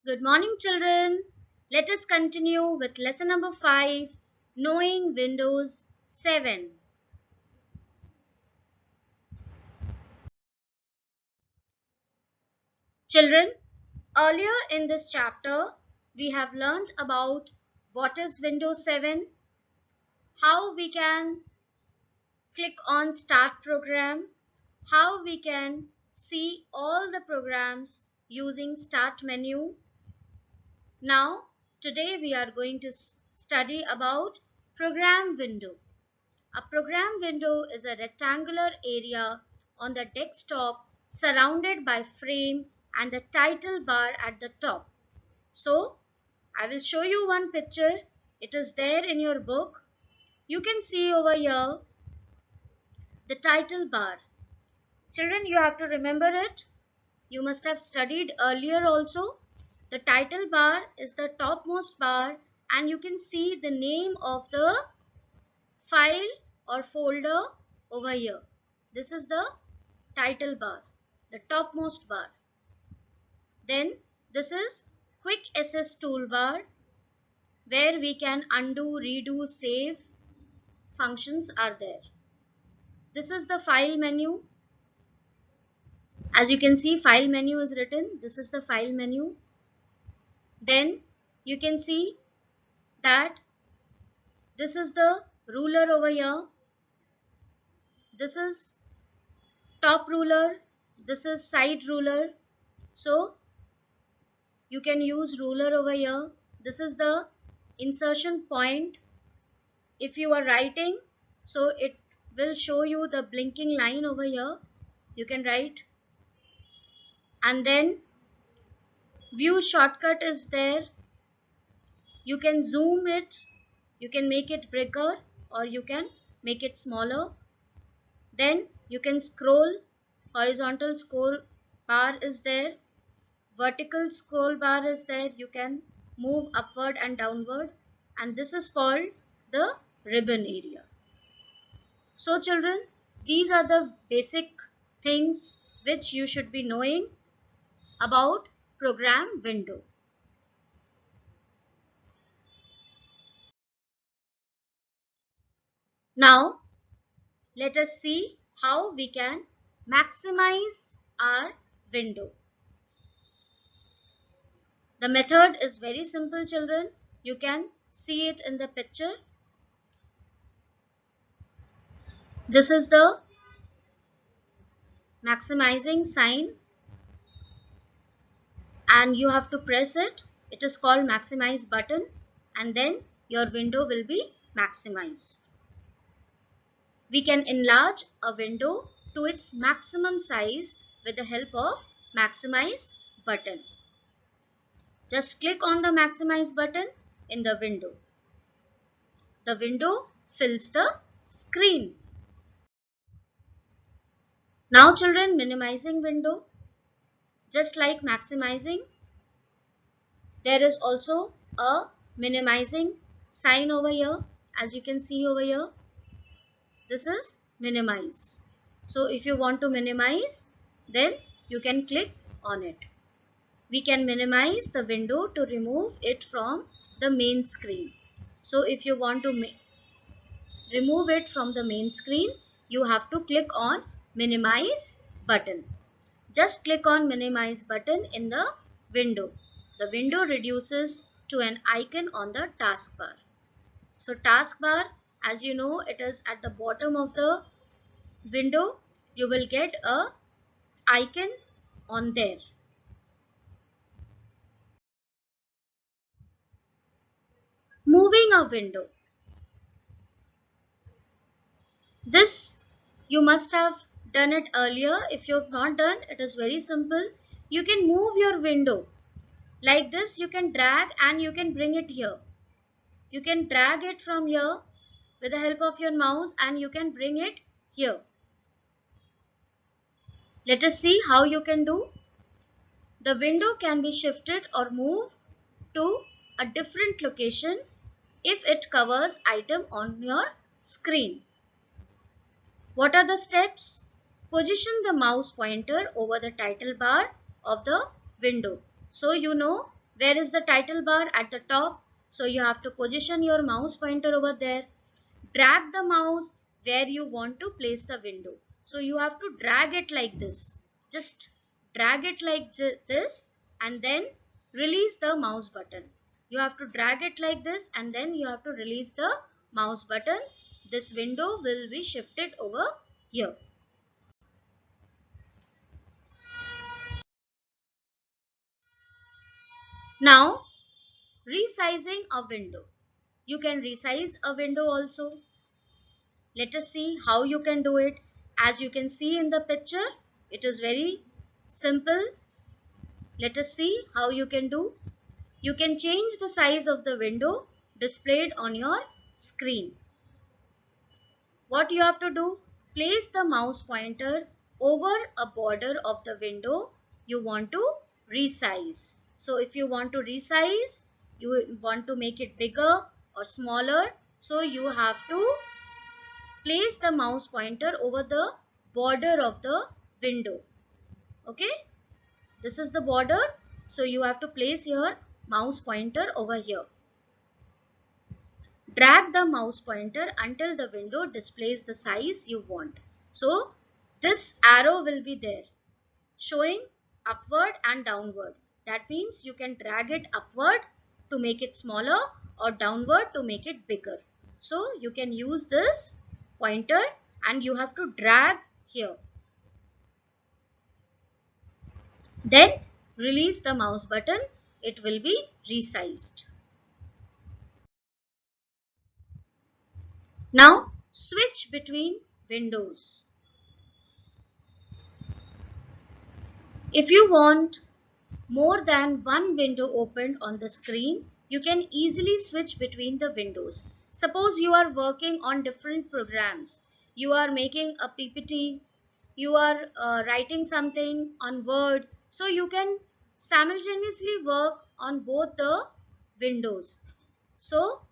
Good morning, children. Let us continue with lesson number 5, Knowing Windows 7. Children, earlier in this chapter, we have learned about what is Windows 7, how we can click on Start Program, how we can see all the programs using Start menu. Now, today we are going to study about Program Window. A program window is a rectangular area on the desktop surrounded by frame and the title bar at the top. So, I will show you one picture. It is there in your book. You can see over here the title bar. Children, you have to remember it. You must have studied earlier also. The title bar is the topmost bar and you can see the name of the file or folder over here. This is the title bar, the topmost bar. Then this is quick access toolbar where we can undo, redo, save functions are there. This is the file menu. As you can see, file menu is written. This is the file menu. Then you can see that this is the ruler over here. This is top ruler. This is side ruler. So you can use ruler over here. This is the insertion point. If you are writing, so it will show you the blinking line over here. You can write. And then view shortcut is there. You can zoom it. You can make it bigger or you can make it smaller. Then you can scroll. Horizontal scroll bar is there. Vertical scroll bar is there. You can move upward and downward. And this is called the ribbon area. So children, these are the basic things which you should be knowing about program window. Now, let us see how we can maximize our window. The method is very simple, children. You can see it in the picture. This is the maximizing sign and you have to press it. It is called maximize button and then your window will be maximized. We can enlarge a window to its maximum size with the help of maximize button. Just click on the maximize button in the window. The window fills the screen. Now children, minimizing window. Just like maximizing, there is also a minimizing sign over here. As you can see over here, this is minimize. So if you want to minimize, then you can click on it. We can minimize the window to remove it from the main screen. So if you want to remove it from the main screen, you have to click on minimize button. Just click on minimize button in the window. The window reduces to an icon on the taskbar. So taskbar, as you know, it is at the bottom of the window. You will get a icon on there. Moving a window. This you must have done it earlier. If you have not done, it is very simple. You can move your window like this. You can drag and you can bring it here. You can drag it from here with the help of your mouse and you can bring it here. Let us see how you can do. The window can be shifted or moved to a different location if it covers item on your screen. What are the steps? Position the mouse pointer over the title bar of the window. So you know Where is the title bar? At the top. So you have to position your mouse pointer over there. Drag the mouse where you want to place the window. So you have to drag it like this. Just drag it like this and then release the mouse button. You have to drag it like this and then you have to release the mouse button. This window will be shifted over here. Now, resizing a window. You can resize a window also. Let us see how you can do it. As you can see in the picture, it is very simple. Let us see how you can do. You can change the size of the window displayed on your screen. What you have to do? Place the mouse pointer over a border of the window you want to resize. So if you want to resize, you want to make it bigger or smaller, so you have to place the mouse pointer over the border of the window. Okay, this is the border, so you have to place your mouse pointer over here. Drag the mouse pointer until the window displays the size you want. So this arrow will be there showing upward and downward. That means you can drag it upward to make it smaller or downward to make it bigger. So you can use this pointer and you have to drag here. Then release the mouse button. It will be resized. Now switch between windows. If you want more than one window opened on the screen, you can easily switch between the windows. Suppose you are working on different programs. You are making a PPT, you are writing something on Word, so you can simultaneously work on both the windows. So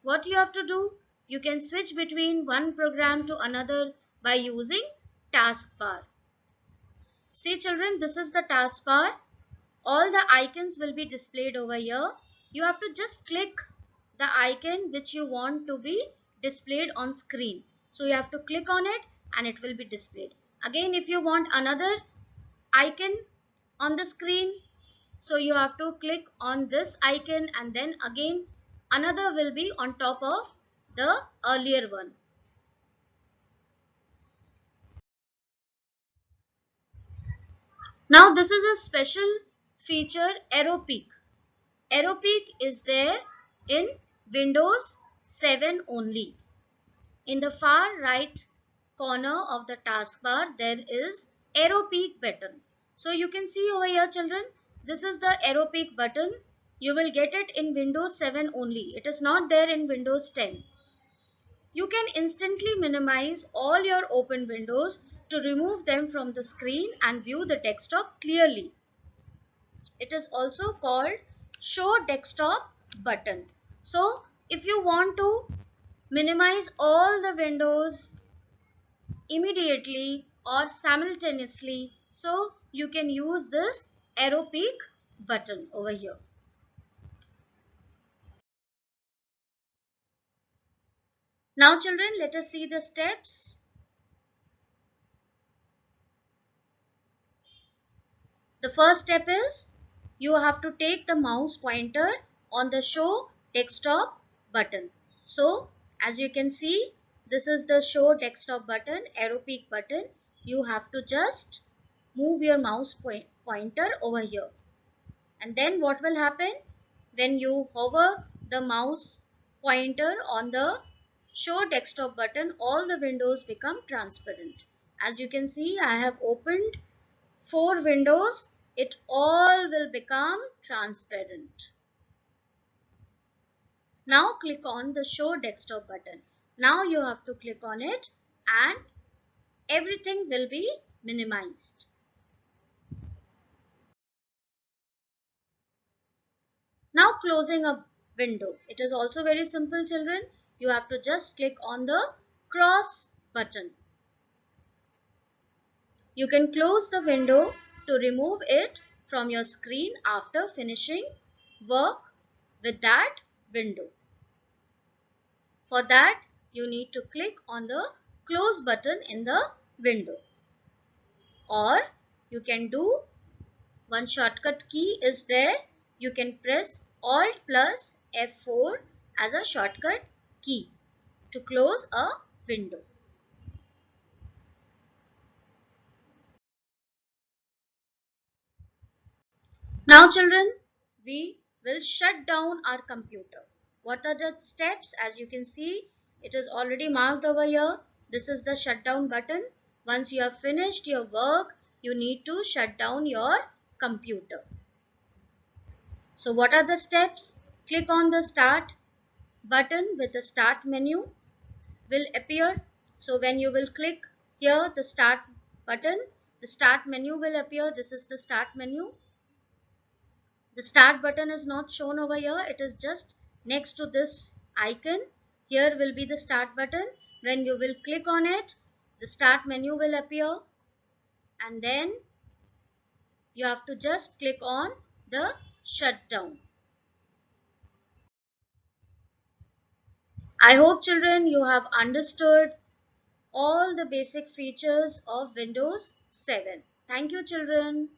what you have to do? You can switch between one program to another by using taskbar. See children, this is the taskbar. All the icons will be displayed over here. You have to just click the icon which you want to be displayed on screen. So you have to click on it and it will be displayed. Again, if you want another icon on the screen, so you have to click on this icon and then again another will be on top of the earlier one. Now this is a special feature, arrow peak. Arrow peak is there in Windows 7 only. In the far right corner of the taskbar, there is arrow peak button. So you can see over here children, this is the arrow peak button. You will get it in Windows 7 only. It is not there in Windows 10. You can instantly minimize all your open windows to remove them from the screen and view the desktop clearly. It is also called show desktop button. So if you want to minimize all the windows immediately or simultaneously, so you can use this arrow peak button over here. Now children, let us see the steps. The first step is you have to take the mouse pointer on the show desktop button. So as you can see, this is the show desktop button, arrow peak button. You have to just move your mouse pointer over here. And then what will happen? When you hover the mouse pointer on the show desktop button, all the windows become transparent. As you can see, I have opened 4 windows. It all will become transparent. Now click on the show desktop button. Now you have to click on it and everything will be minimized. Now closing a window. It is also very simple children. You have to just click on the cross button. You can close the window to remove it from your screen after finishing work with that window. For that, you need to click on the close button in the window. Or you can do one shortcut key is there. You can press Alt plus F4 as a shortcut key to close a window. Now children, we will shut down our computer. What are the steps? As you can see, it is already marked over here. This is the shutdown button. Once you have finished your work, you need to shut down your computer. So what are the steps? Click on the start button with the start menu will appear. So when you will click here the start button, the start menu will appear. This is the start menu. The start button is not shown over here. It is just next to this icon. Here will be the start button. When you will click on it, the start menu will appear, and then you have to just click on the shutdown. I hope children you have understood all the basic features of Windows 7. Thank you children.